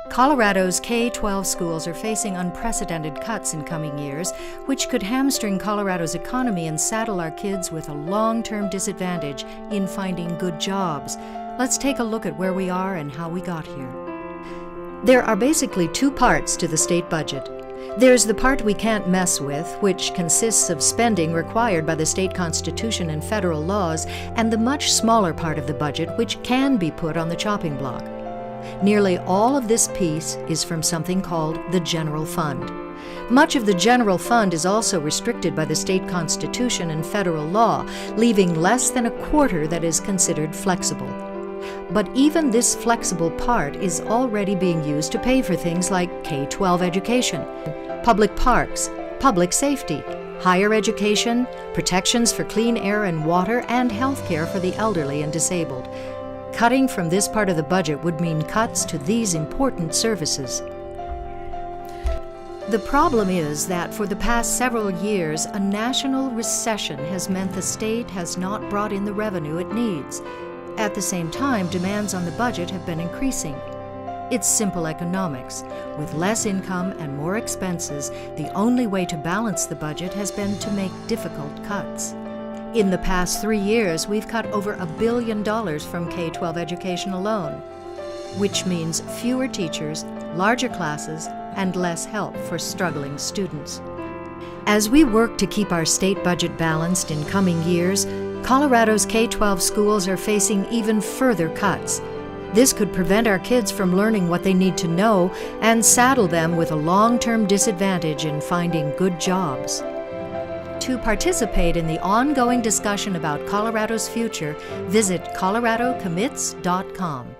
Colorado's K-12 schools are facing unprecedented cuts in coming years, which could hamstring Colorado's economy and saddle our kids with a long-term disadvantage in finding good jobs. Let's take a look at where we are and how we got here. There are basically two parts to the state budget. There's the part we can't mess with, which consists of spending required by the state constitution and federal laws, and the much smaller part of the budget which can be put on the chopping block. Nearly all of this piece is from something called the general fund. Much of the general fund is also restricted by the state constitution and federal law, leaving less than a quarter that is considered flexible. But even this flexible part is already being used to pay for things like K-12 education, public parks, public safety, higher education, protections for clean air and water, and health care for the elderly and disabled. Cutting from this part of the budget would mean cuts to these important services. The problem is that for the past several years, a national recession has meant the state has not brought in the revenue it needs. At the same time, demands on the budget have been increasing. It's simple economics. With less income and more expenses, the only way to balance the budget has been to make difficult cuts. In the past 3 years, we've cut over $1 billion from K-12 education alone, which means fewer teachers, larger classes, and less help for struggling students. As we work to keep our state budget balanced in coming years, Colorado's K-12 schools are facing even further cuts. This could prevent our kids from learning what they need to know and saddle them with a long-term disadvantage in finding good jobs. To participate in the ongoing discussion about Colorado's future, visit coloradocommits.com.